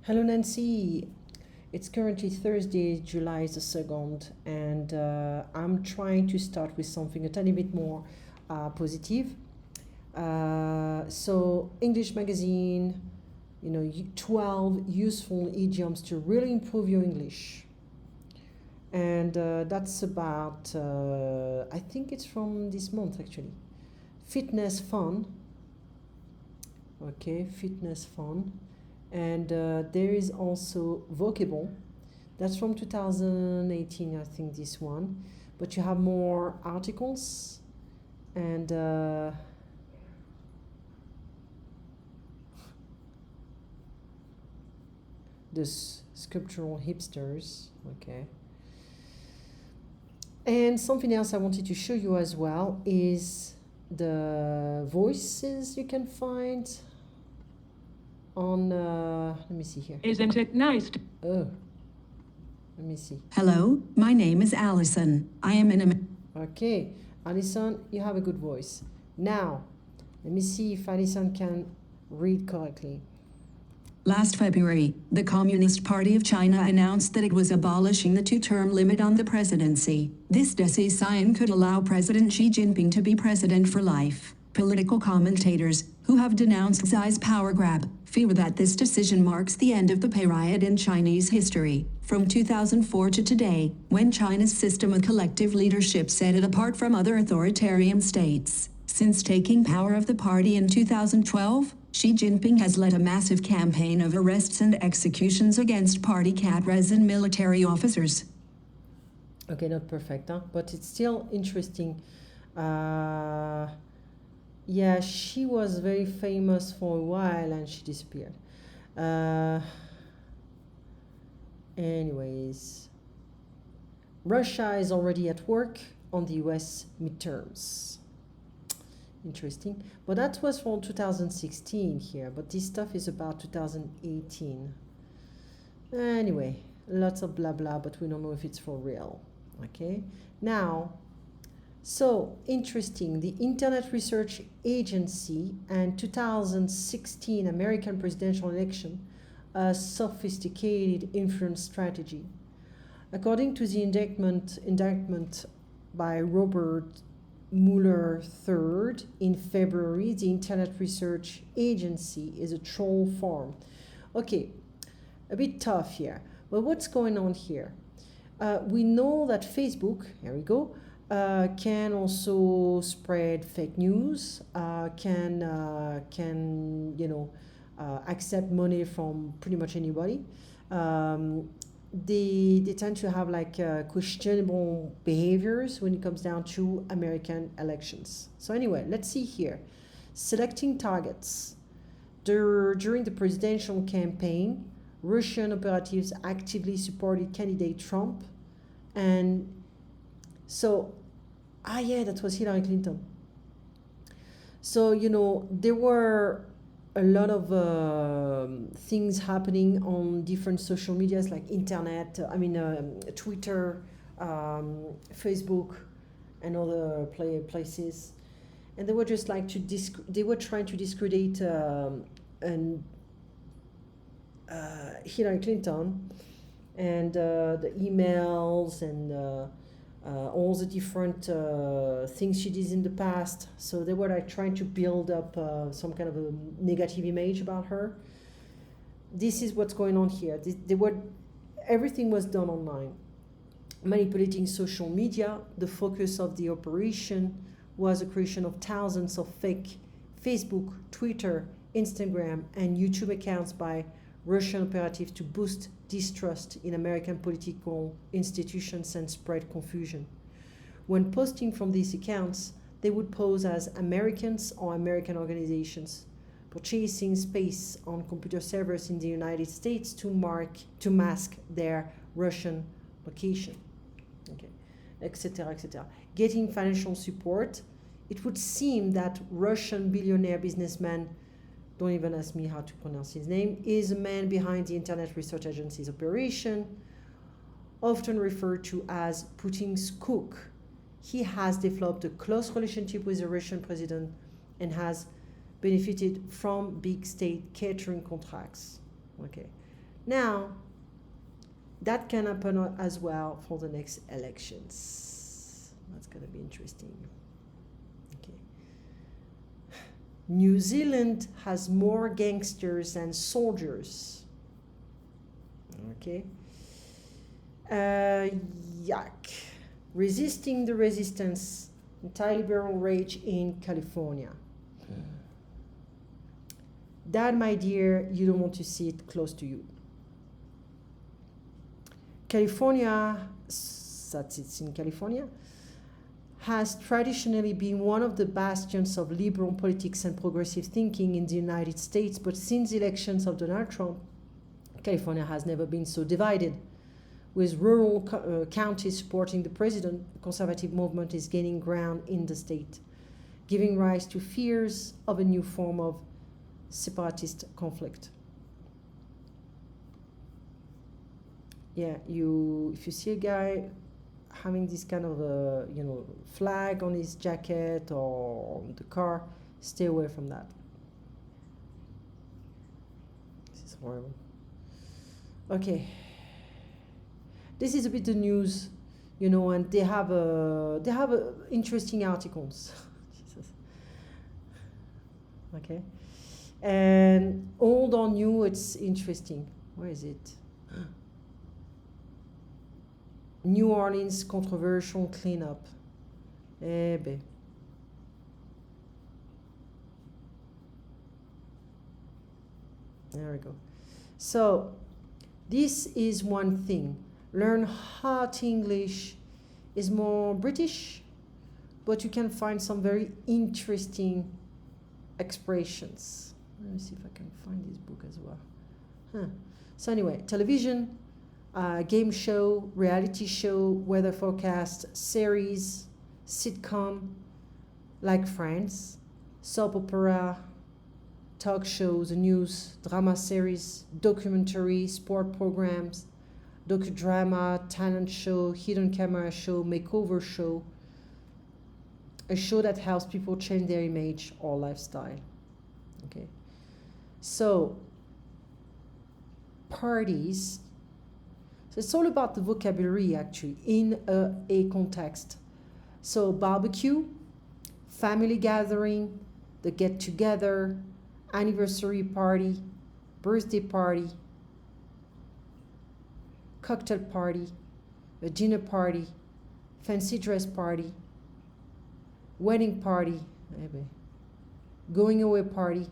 Hello, Nancy. It's currently Thursday, July the 2nd, and I'm trying to start with something a tiny bit more positive. So, English magazine, 12 useful idioms to really improve your English. And that's about, I think it's from this month actually. Fitness fun. Okay, fitness fun. And there is also vocable. That's from 2018, I think, this one. But you have more articles and the sculptural hipsters. Okay. And something else I wanted to show you as well is the voices you can find on, let me see here. Isn't it nice? Oh, let me see. Hello, my name is Allison. I am in Okay, Alison, you have a good voice. Now, let me see if Alison can read correctly. Last February, the Communist Party of China announced that it was abolishing the two-term limit on the presidency. This decision could allow President Xi Jinping to be president for life. Political commentators, who have denounced Xi's power grab, fear that this decision marks the end of the period in Chinese history, from 2004 to today, when China's system of collective leadership set it apart from other authoritarian states. Since taking power of the party in 2012, Xi Jinping has led a massive campaign of arrests and executions against party cadres and military officers. Okay, not perfect, huh? But it's still interesting. Yeah, she was very famous for a while and she disappeared. Anyways, Russia is already at work on the US midterms. Interesting. But that was from 2016 here, but this stuff is about 2018. Anyway, lots of blah blah, but we don't know if it's for real. Okay, now, so interesting, the Internet Research Agency and 2016 American presidential election, a sophisticated influence strategy. According to the indictment by Robert Mueller III in February, the Internet Research Agency is a troll farm. Okay, a bit tough here, but what's going on here? We know that Facebook, here we go, can also spread fake news, can accept money from pretty much anybody. They tend to have like questionable behaviors when it comes down to American elections. So anyway, let's see here. Selecting targets. During the presidential campaign, Russian operatives actively supported candidate Trump. And so, yeah, that was Hillary Clinton. So, there were a lot of things happening on different social medias like internet, Twitter, Facebook, and other places, and they were just like they were trying to discredit Hillary Clinton and the emails and all the different things she did in the past. So they were like trying to build up some kind of a negative image about her. This is what's going on here. Everything was done online. Manipulating social media, the focus of the operation was the creation of thousands of fake Facebook, Twitter, Instagram, and YouTube accounts by Russian operatives to boost distrust in American political institutions and spread confusion. When posting from these accounts, they would pose as Americans or American organizations, purchasing space on computer servers in the United States to mask their Russian location, okay, etc., etc. Getting financial support. It would seem that Russian billionaire businessman, don't even ask me how to pronounce his name, is a man behind the Internet Research Agency's operation, often referred to as Putin's cook. He has developed a close relationship with the Russian president and has benefited from big state catering contracts. Okay, Now, that can happen as well for the next elections. That's going to be interesting. Okay. New Zealand has more gangsters than soldiers. Okay. Yuck. Resisting the resistance, anti-liberal rage in California. That, my dear, you don't want to see it close to you. California, it's in California, has traditionally been one of the bastions of liberal politics and progressive thinking in the United States, but since the elections of Donald Trump, California has never been so divided. With rural counties supporting the president, the conservative movement is gaining ground in the state, giving rise to fears of a new form of separatist conflict. Yeah, if you see a guy having this kind of a flag on his jacket or on the car, stay away from that. This is horrible. Okay, this is a bit the news, and they have interesting articles. Jesus. Okay, and old or new, it's interesting. Where is it? New Orleans controversial cleanup. Eh ben. There we go. So, this is one thing. Learn hot English is more British, but you can find some very interesting expressions. Let me see if I can find this book as well. So anyway, television, game show, reality show, weather forecast, series, sitcom, like Friends, soap opera, talk shows, news, drama series, documentary, sport programs, docudrama, talent show, hidden camera show, makeover show, a show that helps people change their image or lifestyle. Okay, so parties. So it's all about the vocabulary actually in a context. So barbecue, family gathering, the get together, anniversary party, birthday party, cocktail party, a dinner party, fancy dress party, wedding party, going away party,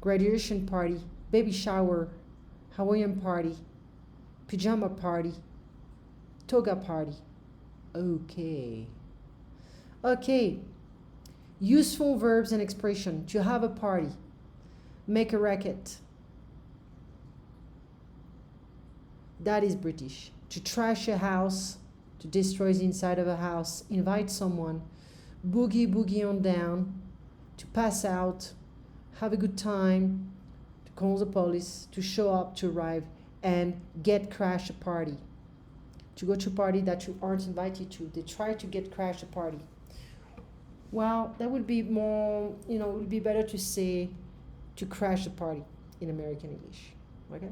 graduation party, baby shower, Hawaiian party, pajama party, toga party. Okay. Useful verbs and expression. To have a party. Make a racket. That is British. To trash a house. To destroy the inside of a house. Invite someone. Boogie on down. To pass out. Have a good time. To call the police. To show up, to arrive. And crash a party. To go to a party that you aren't invited to. They try to crash a party. Well, that would be more, it would be better to say to crash a party in American English. Okay?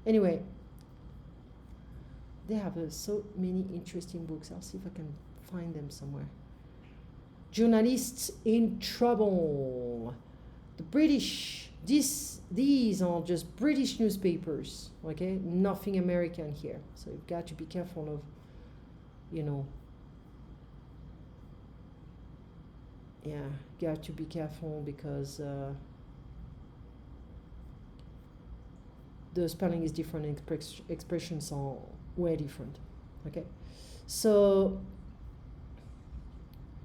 Anyway, they have so many interesting books. I'll see if I can find them somewhere. Journalists in trouble. The British, these are just British newspapers, okay? Nothing American here. So you've got to be careful of, you got to be careful because the spelling is different and expressions are way different, okay? So,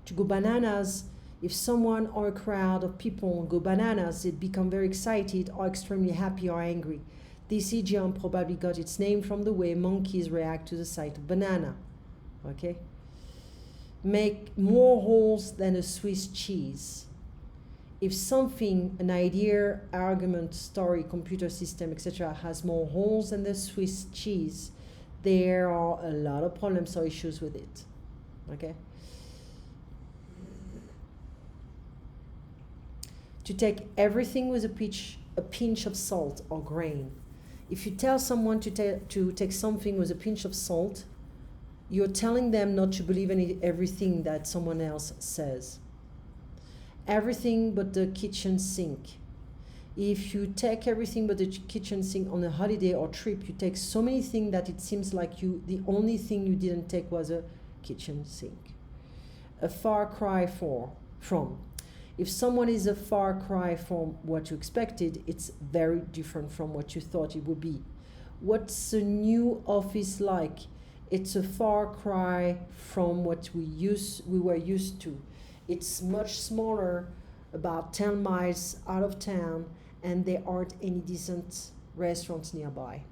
to go bananas, if someone or a crowd of people go bananas, they become very excited or extremely happy or angry. This idiom probably got its name from the way monkeys react to the sight of banana, okay? Make more holes than a Swiss cheese. If something, an idea, argument, story, computer system, etc., has more holes than the Swiss cheese, there are a lot of problems or issues with it, okay? To take everything with a a pinch of salt or grain. If you tell someone to take something with a pinch of salt, you're telling them not to believe everything that someone else says. Everything but the kitchen sink. If you take everything but the kitchen sink on a holiday or trip, you take so many things that it seems like the only thing you didn't take was a kitchen sink. A far cry from. If someone is a far cry from what you expected, it's very different from what you thought it would be. What's a new office like? It's a far cry from what we were used to. It's much smaller, about 10 miles out of town, and there aren't any decent restaurants nearby.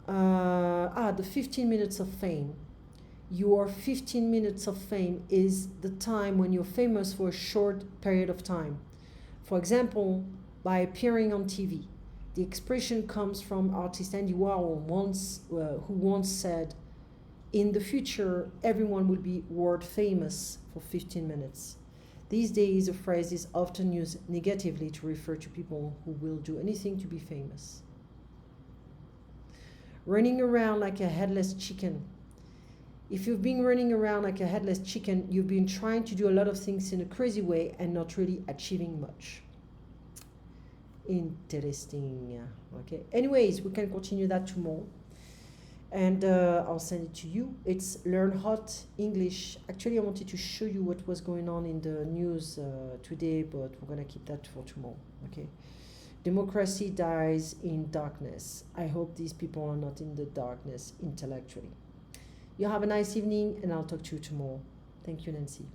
The 15 minutes of fame. Your 15 minutes of fame is the time when you're famous for a short period of time. For example, by appearing on TV. The expression comes from artist Andy Warhol, who once said, "In the future, everyone will be world famous for 15 minutes." These days, the phrase is often used negatively to refer to people who will do anything to be famous. Running around like a headless chicken. If you've been running around like a headless chicken, you've been trying to do a lot of things in a crazy way and not really achieving much. Interesting. Okay. Anyways, we can continue that tomorrow. And I'll send it to you. It's Learn Hot English. Actually, I wanted to show you what was going on in the news today, but we're going to keep that for tomorrow. Okay. Democracy dies in darkness. I hope these people are not in the darkness intellectually. You have a nice evening, and I'll talk to you tomorrow. Thank you, Nancy.